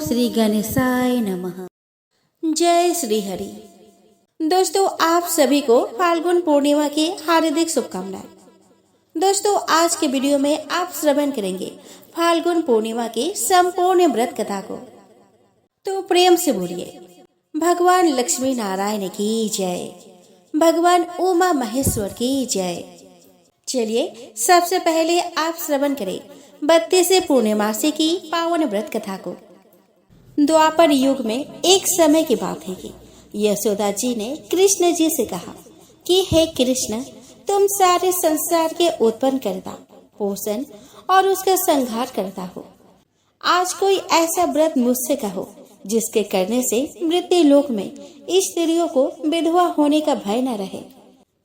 श्री गणेशाय नमः। जय श्री हरि। दोस्तों, आप सभी को फाल्गुन पूर्णिमा की हार्दिक शुभकामनाएं। दोस्तों, आज के वीडियो में आप श्रवण करेंगे फाल्गुन पूर्णिमा की संपूर्ण व्रत कथा को। तो प्रेम से बोलिए, भगवान लक्ष्मी नारायण की जय, भगवान उमा महेश्वर की जय। चलिए, सबसे पहले आप श्रवण करें 32वें पूर्णिमासी की पावन व्रत कथा को। द्वापर युग में एक समय की बात है कि यशोदा जी ने कृष्ण जी से कहा कि हे कृष्ण, तुम सारे संसार के उत्पन्न करता, पोषण और उसका संहार करता हो। आज कोई ऐसा व्रत मुझसे कहो जिसके करने से मृत्यु लोक में स्त्रियों को विधवा होने का भय न रहे,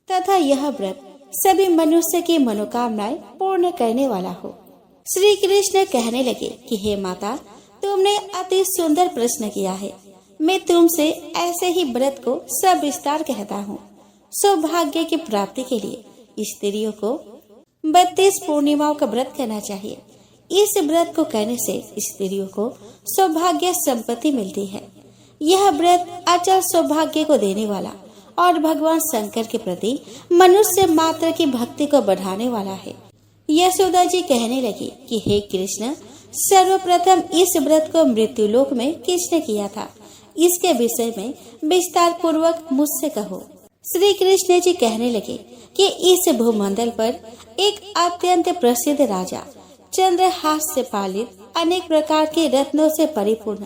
तथा यह व्रत सभी मनुष्य की मनोकामनाएं पूर्ण करने वाला हो। श्री कृष्ण कहने लगे कि हे माता, तुमने अति सुंदर प्रश्न किया है। मैं तुमसे ऐसे ही व्रत को सविस्तार कहता हूँ। सौभाग्य की प्राप्ति के लिए स्त्रियों को 32 पूर्णिमाओं का व्रत करना चाहिए। इस व्रत को करने से स्त्रियों को सौभाग्य संपत्ति मिलती है। यह व्रत अचल सौभाग्य को देने वाला और भगवान शंकर के प्रति मनुष्य मात्र की भक्ति को बढ़ाने वाला है। यशोदा जी कहने लगी कि हे कृष्ण, सर्वप्रथम इस व्रत को मृत्युलोक में किसने किया था, इसके विषय में विस्तार पूर्वक मुझसे कहो। श्री कृष्ण जी कहने लगे कि इस भूमंडल पर एक अत्यंत प्रसिद्ध राजा, चंद्रहास से पालित अनेक प्रकार के रत्नों से परिपूर्ण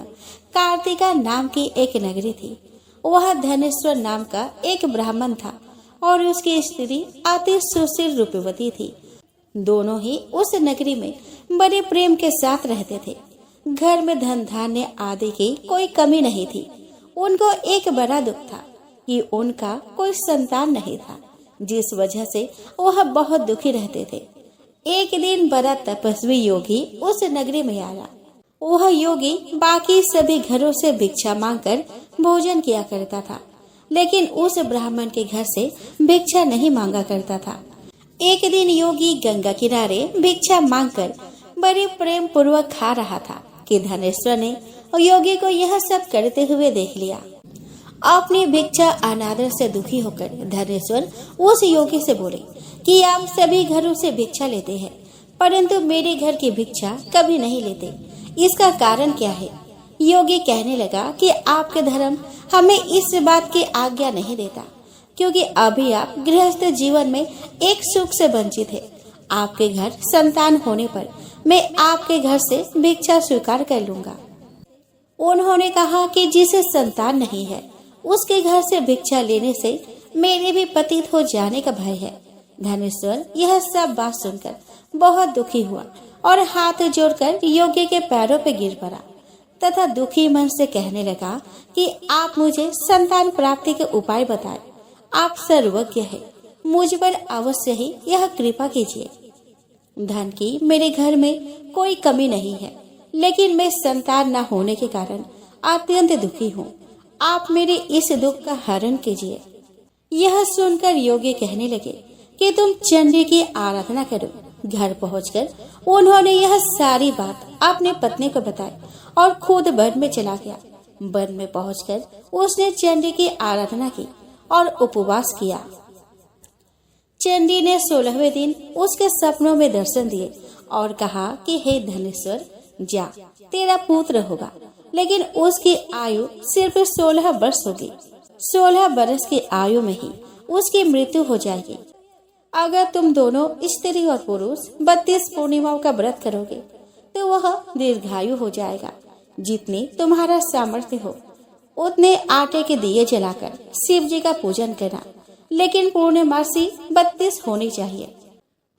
कार्तिका नाम की एक नगरी थी। वह धनेश्वर नाम का एक ब्राह्मण था और उसकी स्त्री अति सुशील रूपवती थी। दोनों ही उस नगरी में बड़े प्रेम के साथ रहते थे। घर में धन धान्य आदि की कोई कमी नहीं थी। उनको एक बड़ा दुख था कि उनका कोई संतान नहीं था, जिस वजह से वह बहुत दुखी रहते थे। एक दिन बड़ा तपस्वी योगी उस नगरी में आया। वह योगी बाकी सभी घरों से भिक्षा मांगकर भोजन किया करता था, लेकिन उस ब्राह्मण के घर से भिक्षा नहीं मांगा करता था। एक दिन योगी गंगा किनारे भिक्षा मांगकर बड़े प्रेम पूर्वक खा रहा था कि धनेश्वर ने योगी को यह सब करते हुए देख लिया। अपनी भिक्षा अनादर से दुखी होकर धनेश्वर उस योगी से बोले कि आप सभी घरों से भिक्षा लेते हैं, परंतु मेरे घर की भिक्षा कभी नहीं लेते। इसका कारण क्या है? योगी कहने लगा कि आपके धर्म हमें इस बात की आज्ञा नहीं देता, क्योंकि अभी आप गृहस्थ जीवन में एक सुख से वंचित है। आपके घर संतान होने पर मैं आपके घर से भिक्षा स्वीकार कर लूंगा। उन्होंने कहा कि जिसे संतान नहीं है उसके घर से भिक्षा लेने से मेरे भी पतित हो जाने का भय है। धनेश्वर यह सब बात सुनकर बहुत दुखी हुआ और हाथ जोड़कर योगी के पैरों पे गिर पड़ा तथा दुखी मन से कहने लगा कि आप मुझे संतान प्राप्ति के उपाय बताएं। आप सर्वज्ञ है, मुझ पर अवश्य ही यह कृपा कीजिए। धन की मेरे घर में कोई कमी नहीं है, लेकिन मैं संतान न होने के कारण अत्यंत दुखी हूँ। आप मेरे इस दुख का हरण कीजिए। यह सुनकर योगी कहने लगे कि तुम चंडी की आराधना करो। घर पहुंचकर उन्होंने यह सारी बात अपनी पत्नी को बताई और खुद वन में चला गया। वन में पहुंचकर उसने चंडी की आराधना की और उपवास किया। चंडी ने 16वें दिन उसके सपनों में दर्शन दिए और कहा कि हे धनेश्वर, जा, तेरा पुत्र होगा, लेकिन उसकी आयु सिर्फ 16 वर्ष होगी। 16 वर्ष की आयु में ही उसकी मृत्यु हो जाएगी। अगर तुम दोनों स्त्री और पुरुष 32 पूर्णिमाओं का व्रत करोगे तो वह दीर्घायु हो जाएगा। जितनी तुम्हारा सामर्थ्य हो उतने आटे के दिए जलाकर शिव जी का पूजन करना, लेकिन पूर्णिमासी 32 होनी चाहिए।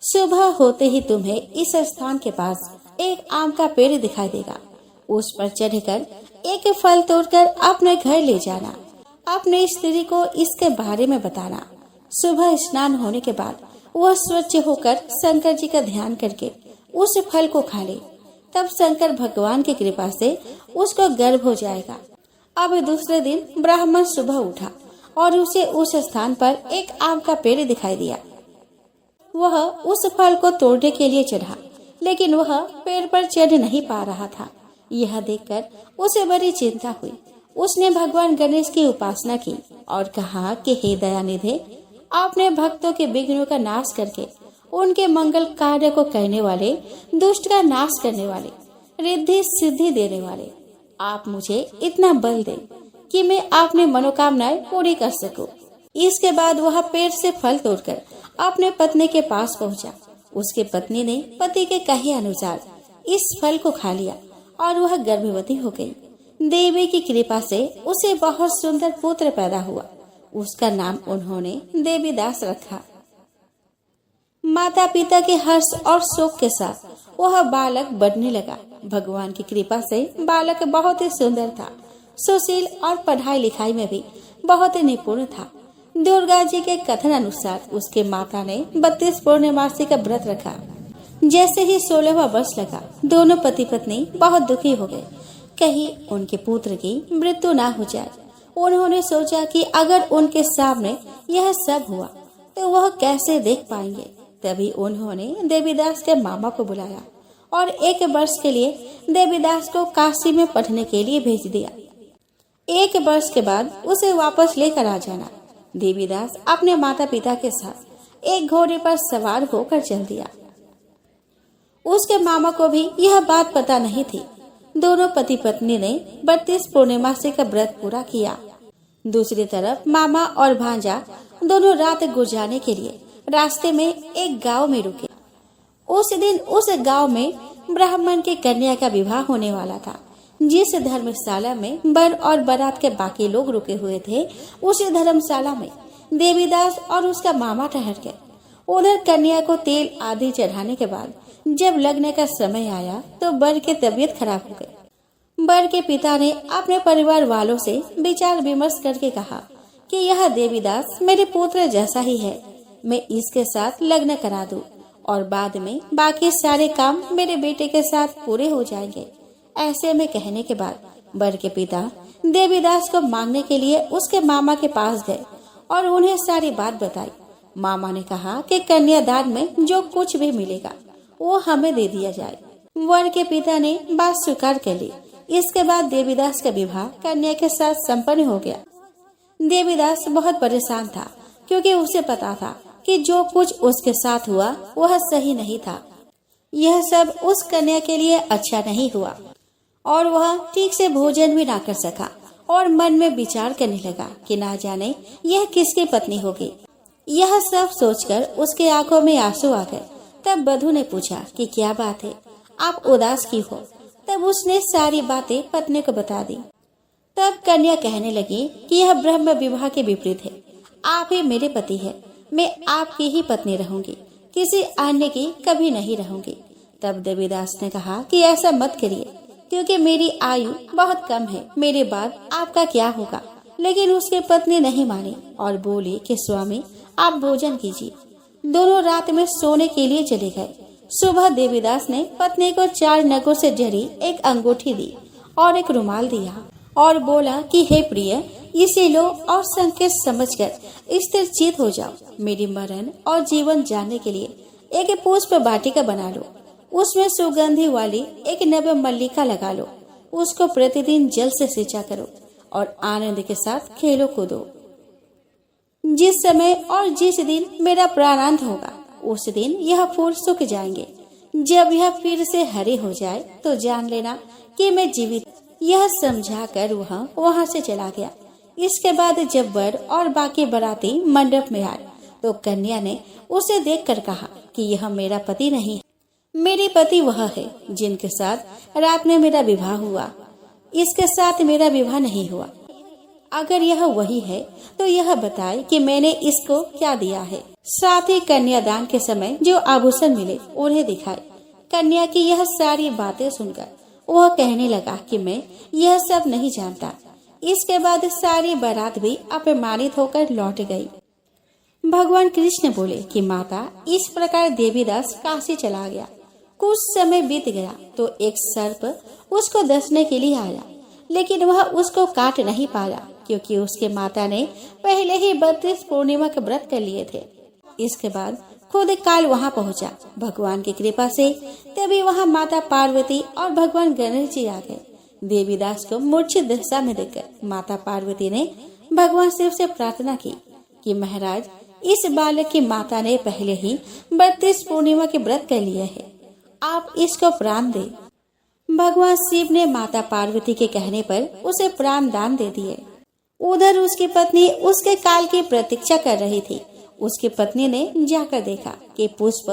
सुबह होते ही तुम्हें इस स्थान के पास एक आम का पेड़ दिखाई देगा। उस पर चढ़कर एक फल तोड़कर अपने घर ले जाना। अपने स्त्री को इसके बारे में बताना। सुबह स्नान होने के बाद वह स्वच्छ होकर शंकर जी का ध्यान करके उस फल को खा ले। तब शंकर भगवान की कृपा से उसको गर्भ हो जाएगा। अब दूसरे दिन ब्राह्मण सुबह उठा और उसे उस स्थान पर एक आम का पेड़ दिखाई दिया। वह उस फल को तोड़ने के लिए चढ़ा, लेकिन वह पेड़ पर चढ़ नहीं पा रहा था। यह देखकर उसे बड़ी चिंता हुई। उसने भगवान गणेश की उपासना की और कहा कि हे दयानिधे, आपने भक्तों के विघ्नों का नाश करके उनके मंगल कार्य को करने वाले, दुष्ट का नाश करने वाले, रिद्धि सिद्धि देने वाले, आप मुझे इतना बल दे कि मैं अपनी मनोकामनाएं पूरी कर सकूं। इसके बाद वह पेड़ से फल तोड़कर अपने पत्नी के पास पहुंचा। उसकी पत्नी ने पति के कहे अनुसार इस फल को खा लिया और वह गर्भवती हो गई। देवी की कृपा से उसे बहुत सुंदर पुत्र पैदा हुआ। उसका नाम उन्होंने देवीदास रखा। माता पिता के हर्ष और शोक के साथ वह बालक बढ़ने लगा। भगवान की कृपा से बालक बहुत ही सुंदर था, सुशील और पढ़ाई लिखाई में भी बहुत ही निपुण था। दुर्गा जी के कथन अनुसार उसके माता ने 32 पूर्णमासी का व्रत रखा। जैसे ही 16वां वर्ष लगा, दोनों पति पत्नी बहुत दुखी हो गए, कहीं उनके पुत्र की मृत्यु ना हो जाए। उन्होंने सोचा कि अगर उनके सामने यह सब हुआ तो वह कैसे देख पाएंगे। तभी उन्होंने देवीदास के मामा को बुलाया और 1 वर्ष के लिए देवीदास को काशी में पढ़ने के लिए भेज दिया। 1 वर्ष के बाद उसे वापस लेकर आ जाना। देवीदास अपने माता पिता के साथ एक घोड़े पर सवार होकर चल दिया। उसके मामा को भी यह बात पता नहीं थी। दोनों पति पत्नी ने 32 पूर्णिमासी का व्रत पूरा किया। दूसरी तरफ मामा और भांजा दोनों रात गुजारने के लिए रास्ते में एक गांव में रुके। उस दिन उस गांव में ब्राह्मण की कन्या का विवाह होने वाला था। जिस धर्मशाला में वर और बारात के बाकी लोग रुके हुए थे, उसी धर्मशाला में देवीदास और उसका मामा ठहर गए। उधर कन्या को तेल आदि चढ़ाने के बाद जब लगने का समय आया तो वर की तबीयत खराब हो गई। वर के पिता ने अपने परिवार वालों से विचार विमर्श करके कहा कि यह देवीदास मेरे पुत्र जैसा ही है, मैं इसके साथ लग्न करा दूं और बाद में बाकी सारे काम मेरे बेटे के साथ पूरे हो जाएंगे। ऐसे में कहने के बाद वर के पिता देवीदास को मांगने के लिए उसके मामा के पास गए और उन्हें सारी बात बताई। मामा ने कहा कि कन्यादान में जो कुछ भी मिलेगा वो हमें दे दिया जाए। वर के पिता ने बात स्वीकार कर ली। इसके बाद देवीदास का विवाह कन्या के साथ संपन्न हो गया। देवीदास बहुत परेशान था क्योंकि उसे पता था कि जो कुछ उसके साथ हुआ वह सही नहीं था। यह सब उस कन्या के लिए अच्छा नहीं हुआ और वह ठीक से भोजन भी ना कर सका और मन में विचार करने लगा कि ना जाने यह किसकी पत्नी होगी। यह सब सोचकर उसके आंखों में आंसू आ गए। तब वधू ने पूछा कि क्या बात है, आप उदास क्यों हो। तब उसने सारी बातें पत्नी को बता दी। तब कन्या कहने लगी कि यह ब्रह्म विवाह के विपरीत है। आप ही मेरे पति है, मैं आपकी ही पत्नी रहूंगी, किसी अन्य की कभी नहीं रहूंगी। तब देवीदास ने कहा कि ऐसा मत करिए क्योंकि मेरी आयु बहुत कम है, मेरे बाद आपका क्या होगा। लेकिन उसकी पत्नी नहीं मानी और बोली कि स्वामी आप भोजन कीजिए। दोनों रात में सोने के लिए चले गए। सुबह देवीदास ने पत्नी को 4 नगों से जड़ी एक अंगूठी दी और एक रुमाल दिया और बोला कि हे प्रिय, इसे लो और संकेत समझकर स्थिर चित हो जाओ। मेरी मरण और जीवन जानने के लिए एक पुष्प वाटिका बना लो, उसमें सुगंधी वाली एक नव मल्लिका लगा लो, उसको प्रतिदिन जल से सिंचा करो और आनंद के साथ खेलो कूदो। जिस समय और जिस दिन मेरा प्राणांत होगा उस दिन यह फूल सूख जाएंगे। जब यह फिर से हरे हो जाए तो जान लेना कि मैं जीवित। यह समझाकर वह वहां से चला गया। इसके बाद जब वर और बाकी बाराती मंडप में आए तो कन्या ने उसे देखकर कहा कि यह मेरा पति नहीं है, मेरे पति वह है जिनके साथ रात में मेरा विवाह हुआ। इसके साथ मेरा विवाह नहीं हुआ। अगर यह वही है तो यह बताए कि मैंने इसको क्या दिया है। साथ ही कन्यादान के समय जो आभूषण मिले उन्हें दिखाए। कन्या की यह सारी बातें सुनकर वह कहने लगा कि मैं यह सब नहीं जानता। इसके बाद सारी बारात भी अपमानित होकर लौट गई। भगवान कृष्ण बोले कि माता, इस प्रकार देवीदास काशी चला गया। कुछ समय बीत गया तो एक सर्प उसको डसने के लिए आया, लेकिन वह उसको काट नहीं पाया क्योंकि उसके माता ने पहले ही 32 पूर्णिमा के व्रत कर लिए थे। इसके बाद खुद काल वहां पहुंचा। भगवान की कृपा से तभी वहां माता पार्वती और भगवान गणेश जी आ गए। देवीदास को मूर्छित दशा में देखकर माता पार्वती ने भगवान शिव से प्रार्थना की कि महाराज, इस बालक की माता ने पहले ही 32 पूर्णिमा के व्रत कर लिए है, आप इसको प्राण दे। भगवान शिव ने माता पार्वती के कहने पर उसे प्राण दान दे दिए। उधर उसकी पत्नी उसके काल की प्रतीक्षा कर रही थी। उसकी पत्नी ने जाकर देखा कि पुष्प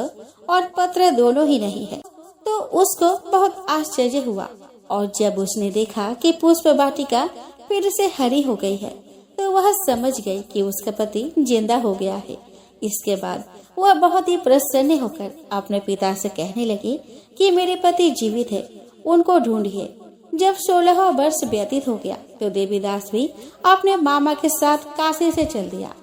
और पत्र दोनों ही नहीं है, तो उसको बहुत आश्चर्य हुआ। और जब उसने देखा कि पुष्प वाटिका फिर से हरी हो गई है, तो वह समझ गई कि उसका पति जिंदा हो गया है। इसके बाद वह बहुत ही प्रसन्न होकर अपने पिता से कहने लगी कि मेरे पति जीवित है, उनको ढूंढिए। जब 16 वर्ष व्यतीत हो गया तो देवीदास भी अपने मामा के साथ काशी से चल दिया।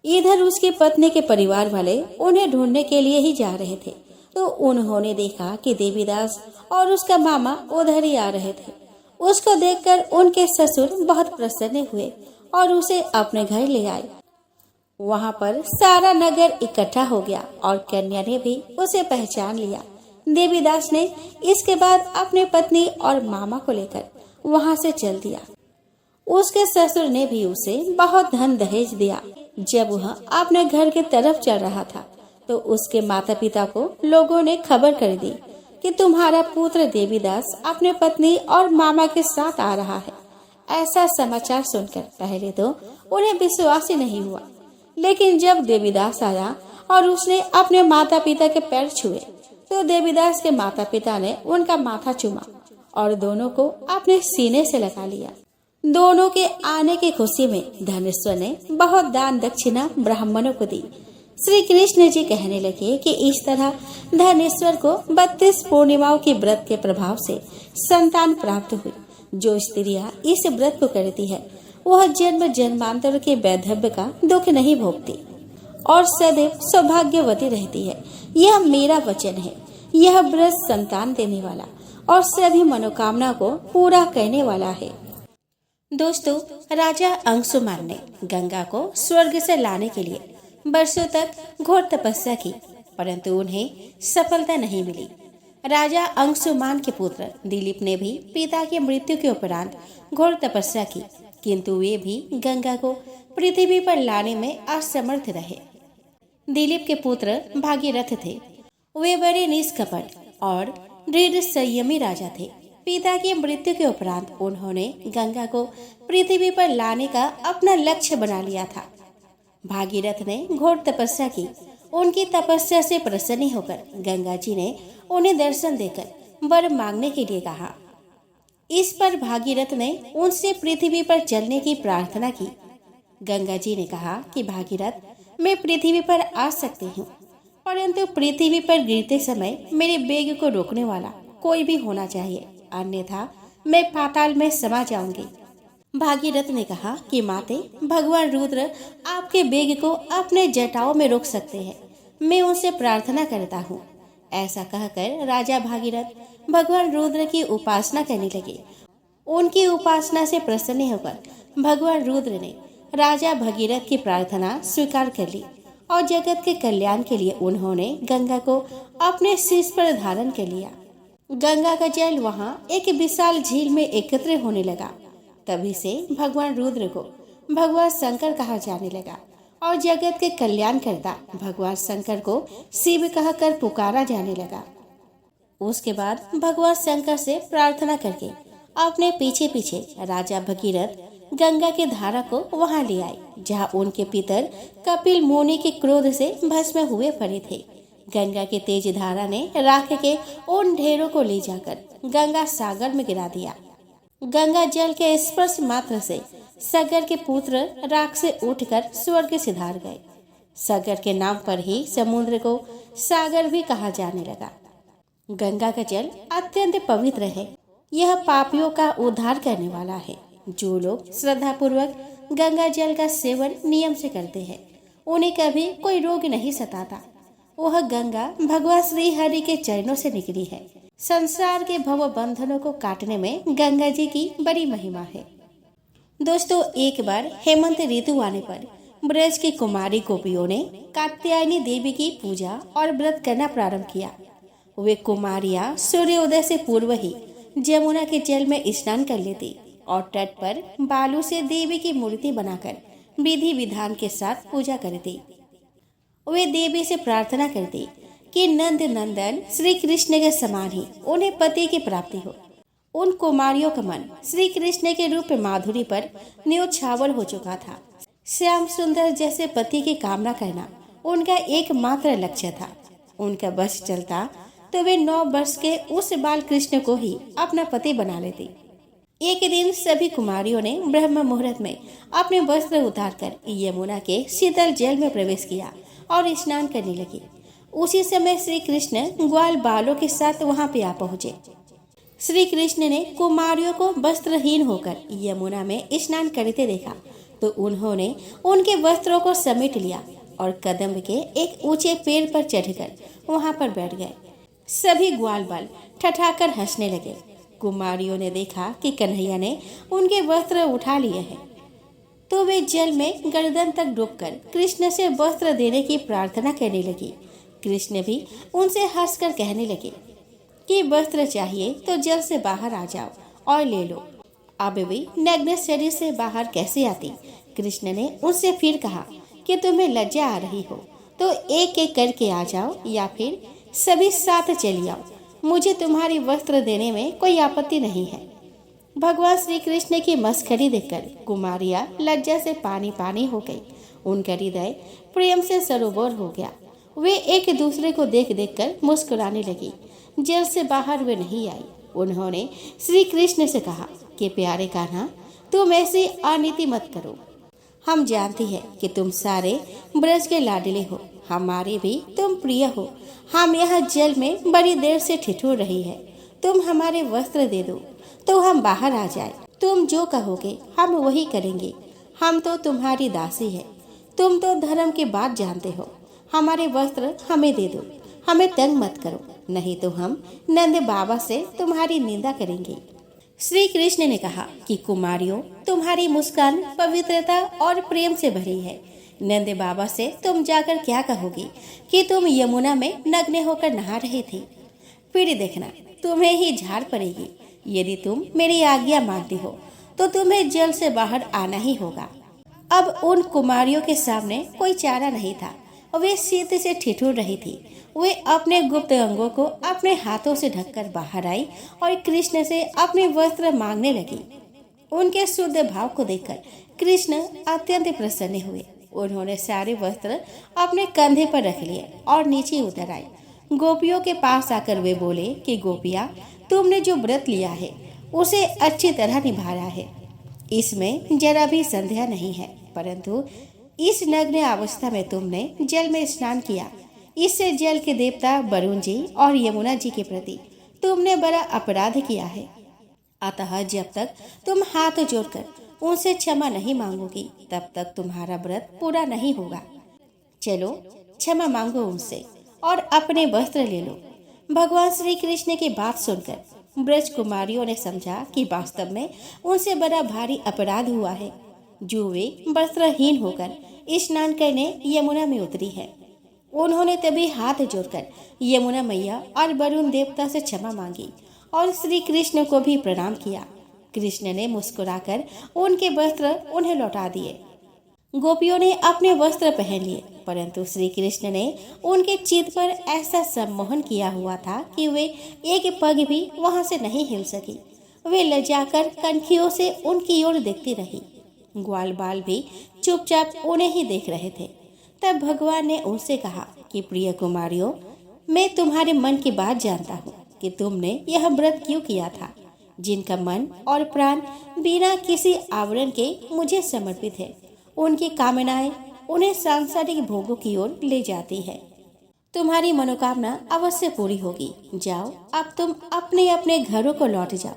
इधर उसकी पत्नी के परिवार वाले उन्हें ढूंढने के लिए ही जा रहे थे, तो उन्होंने देखा कि देवीदास और उसका मामा उधर ही आ रहे थे। उसको देखकर उनके ससुर बहुत प्रसन्न हुए और उसे अपने घर ले आए। वहाँ पर सारा नगर इकट्ठा हो गया और कन्या ने भी उसे पहचान लिया। देवीदास ने इसके बाद अपनी पत्नी और मामा को लेकर वहाँ से चल दिया। उसके ससुर ने भी उसे बहुत धन दहेज दिया। जब वह अपने घर की तरफ चल रहा था तो उसके माता पिता को लोगों ने खबर कर दी कि तुम्हारा पुत्र देवीदास अपने पत्नी और मामा के साथ आ रहा है। ऐसा समाचार सुनकर पहले तो उन्हें विश्वास ही नहीं हुआ, लेकिन जब देवीदास आया और उसने अपने माता पिता के पैर छुए तो देवीदास के माता पिता ने उनका माथा चूमा और दोनों को अपने सीने से लगा लिया। दोनों के आने की खुशी में धनेश्वर ने बहुत दान दक्षिणा ब्राह्मणों को दी। श्री कृष्ण जी कहने लगे कि इस तरह धनेश्वर को 32 पूर्णिमाओं के व्रत के प्रभाव से संतान प्राप्त हुई। जो स्त्रियां इस व्रत को करती है वह जन्म जन्मांतर के वैधव्य का दुख नहीं भोगती और सदैव सौभाग्यवती रहती है। यह मेरा वचन है। यह व्रत संतान देने वाला और सभी मनोकामना को पूरा करने वाला है। दोस्तों, राजा अंशुमान ने गंगा को स्वर्ग से लाने के लिए वर्षों तक घोर तपस्या की, परंतु उन्हें सफलता नहीं मिली। राजा अंशुमान के पुत्र दिलीप ने भी पिता की मृत्यु के उपरांत घोर तपस्या की, किंतु वे भी गंगा को पृथ्वी पर लाने में असमर्थ रहे। दिलीप के पुत्र भागीरथ थे। वे बड़े निष्कपट और दृढ़ संयमी राजा थे। पिता की मृत्यु के उपरांत उन्होंने गंगा को पृथ्वी पर लाने का अपना लक्ष्य बना लिया था। भागीरथ ने घोर तपस्या की। उनकी तपस्या से प्रसन्न होकर गंगा जी ने उन्हें दर्शन देकर वर मांगने के लिए कहा। इस पर भागीरथ ने उनसे पृथ्वी पर चलने की प्रार्थना की। गंगा जी ने कहा कि भागीरथ, मैं पृथ्वी पर आ सकती हूँ, परंतु पृथ्वी पर गिरते समय मेरे वेग को रोकने वाला कोई भी होना चाहिए, अन्यथा मैं पाताल में समा जाऊंगी। भागीरथ ने कहा कि माते, भगवान रुद्र आपके वेग को अपने जटाओं में रोक सकते हैं। मैं उनसे प्रार्थना करता हूँ। ऐसा कहकर राजा भागीरथ भगवान रुद्र की उपासना करने लगे। उनकी उपासना से प्रसन्न होकर भगवान रुद्र ने राजा भगीरथ की प्रार्थना स्वीकार कर ली और जगत के कल्याण के लिए उन्होंने गंगा को अपने शीश पर धारण कर लिया। गंगा का जल वहाँ एक विशाल झील में एकत्र होने लगा। तभी से भगवान रुद्र को भगवान शंकर कहा जाने लगा और जगत के कल्याण करता भगवान शंकर को शिव कहकर पुकारा जाने लगा। उसके बाद भगवान शंकर से प्रार्थना करके अपने पीछे पीछे राजा भगीरथ गंगा की धारा को वहां ले आए, जहां उनके पितर कपिल मुनि के क्रोध से भस्म हुए पड़े थे। गंगा की तेज धारा ने राख के उन ढेरों को ले जाकर गंगा सागर में गिरा दिया। गंगा जल के स्पर्श मात्र से सागर के पुत्र राख से उठकर स्वर्ग सिधार गए। सागर के नाम पर ही समुद्र को सागर भी कहा जाने लगा। गंगा का जल अत्यंत पवित्र है। यह पापियों का उद्धार करने वाला है। जो लोग श्रद्धा पूर्वक गंगा जल का सेवन नियम से करते हैं, उन्हें कभी कोई रोग नहीं सताता। वह गंगा भगवान श्री हरि के चरणों से निकली है। संसार के भव बंधनों को काटने में गंगा जी की बड़ी महिमा है। दोस्तों, एक बार हेमंत ऋतु आने पर ब्रज की कुमारी गोपियों ने कात्यायनी देवी की पूजा और व्रत करना प्रारंभ किया। वे कुमारियां सूर्योदय से पूर्व ही जमुना के जल में स्नान कर लेती और तट पर बालू से देवी की मूर्ति बनाकर विधि विधान के साथ पूजा करती। वे देवी से प्रार्थना करती कि नंद नंदन श्री कृष्ण के समान ही उन्हें पति की प्राप्ति हो। उन कुमारियों का मन श्री कृष्ण के रूप माधुरी पर न्योछावर हो चुका था। श्याम सुंदर जैसे पति की कामना करना उनका एकमात्र लक्ष्य था। उनका बस चलता तो वे 9 वर्ष के उस बाल कृष्ण को ही अपना पति बना लेती। एक दिन सभी कुमारियों ने ब्रह्म मुहूर्त में अपने वस्त्र उतारकर यमुना के शीतल जल में प्रवेश किया और स्नान करने लगी। उसी समय श्री कृष्ण ग्वाल बालों के साथ वहां पे आ पहुंचे। श्री कृष्ण ने कुमारियों को वस्त्रहीन होकर यमुना में स्नान करते देखा तो उन्होंने उनके वस्त्रों को समेट लिया और कदम्ब के एक ऊंचे पेड़ पर चढ़कर वहां पर बैठ गए। सभी ग्वाल बाल ठठाकर हंसने लगे। कुमारियों ने देखा कि कन्हैया ने उनके वस्त्र उठा लिए हैं तो वे जल में गर्दन तक डूबकर कृष्ण से वस्त्र देने की प्रार्थना करने लगी। कृष्ण भी उनसे हंसकर कहने लगे कि वस्त्र चाहिए तो जल से बाहर आ जाओ और ले लो। अब भी नग्न शरीर से बाहर कैसे आती? कृष्ण ने उनसे फिर कहा कि तुम्हें लज्जा आ रही हो तो एक एक करके आ जाओ या फिर सभी साथ चली आओ। मुझे तुम्हारी वस्त्र देने में कोई आपत्ति नहीं है। भगवान श्री कृष्ण की मस्करी देखकर कुमारियां लज्जा से पानी पानी हो गई। उनका हृदय प्रेम से सरोवर हो गया। वे एक दूसरे को देख देख कर मुस्कुराने लगी। जल से बाहर वे नहीं आई। उन्होंने श्री कृष्ण से कहा कि प्यारे कान्हा, तुम ऐसी अनीति मत करो। हम जानती है कि तुम सारे ब्रज के लाडले हो, हमारे भी तुम प्रिय हो। हम यहाँ जल में बड़ी देर से ठिठुर रही है। तुम हमारे वस्त्र दे दो तो हम बाहर आ जाए। तुम जो कहोगे हम वही करेंगे। हम तो तुम्हारी दासी है। तुम तो धर्म की बात जानते हो। हमारे वस्त्र हमें दे दो, हमें तंग मत करो, नहीं तो हम नंद बाबा से तुम्हारी निंदा करेंगे। श्री कृष्ण ने कहा कि कुमारियों, तुम्हारी मुस्कान पवित्रता और प्रेम से भरी है। नंद बाबा से तुम जाकर क्या कहोगी कि तुम यमुना में नग्न होकर नहा रही थी? फिर देखना तुम्हें ही झाड़ पड़ेगी। यदि तुम मेरी आज्ञा मानती हो तो तुम्हें जल से बाहर आना ही होगा। अब उन कुमारियों के सामने कोई चारा नहीं था। वे शीत से ठिठुर रही थी। वे अपने गुप्त अंगों को अपने हाथों से ढककर बाहर आई और कृष्ण से अपने वस्त्र मांगने लगी। उनके शुद्ध भाव को देखकर कृष्ण अत्यंत प्रसन्न हुए। उन्होंने सारे वस्त्र अपने कंधे पर रख लिए और नीचे उतर आए। गोपियों के पास आकर वे बोले कि गोपियाँ, तुमने जो व्रत लिया है उसे अच्छी तरह निभाया है। इसमें जरा भी संदेह नहीं है, परंतु इस नग्न अवस्था में तुमने जल में स्नान किया। इससे जल के देवता वरुण जी और यमुना जी के प्रति तुमने बड़ा अपराध किया है। अतः जब तक तुम हाथ जोड़कर उनसे क्षमा नहीं मांगोगी तब तक तुम्हारा व्रत पूरा नहीं होगा। चलो क्षमा मांगो उनसे और अपने वस्त्र ले लो। भगवान श्री कृष्ण की बात सुनकर ब्रज कुमारियों ने समझा कि वास्तव में उनसे बड़ा भारी अपराध हुआ है जो वे वस्त्रहीन होकर स्नान करने यमुना में उतरी है। उन्होंने तभी हाथ जोड़कर यमुना मैया और वरुण देवता से क्षमा मांगी और श्री कृष्ण को भी प्रणाम किया। कृष्ण ने मुस्कुराकर उनके वस्त्र उन्हें लौटा दिए। गोपियों ने अपने वस्त्र पहन लिए, परंतु श्री कृष्ण ने उनके चित्त पर ऐसा सम्मोहन किया हुआ था कि वे एक पग भी वहां से नहीं हिल सकी। वे लजाकर कनखियों से उनकी ओर देखती रही। ग्वाल बाल भी चुपचाप उन्हें ही देख रहे थे। तब भगवान ने उनसे कहा कि प्रिय कुमारियों, मैं तुम्हारे मन की बात जानता हूँ कि तुमने यह व्रत क्यों किया था। जिनका मन और प्राण बिना किसी आवरण के मुझे समर्पित है, उनकी कामनाएं उन्हें सांसारिक भोगों की ओर ले जाती है। तुम्हारी मनोकामना अवश्य पूरी होगी। जाओ, अब तुम अपने अपने घरों को लौट जाओ।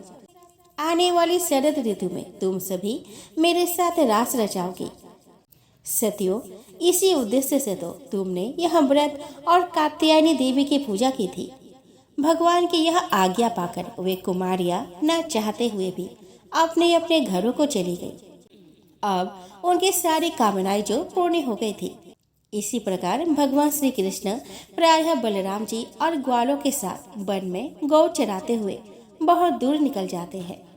आने वाली शरद ऋतु में तुम सभी मेरे साथ रास रचाओगी। सतियों, इसी उद्देश्य से तो तुमने यह व्रत और कात्यायनी देवी की पूजा की थी। भगवान की यह आज्ञा पाकर वे कुमारियां न चाहते हुए भी अपने अपने घरों को चली गई। अब उनकी सारी कामनाएं जो पूर्ण हो गई थी। इसी प्रकार भगवान श्री कृष्ण प्रायः बलराम जी और ग्वालों के साथ वन में गौ चराते हुए बहुत दूर निकल जाते हैं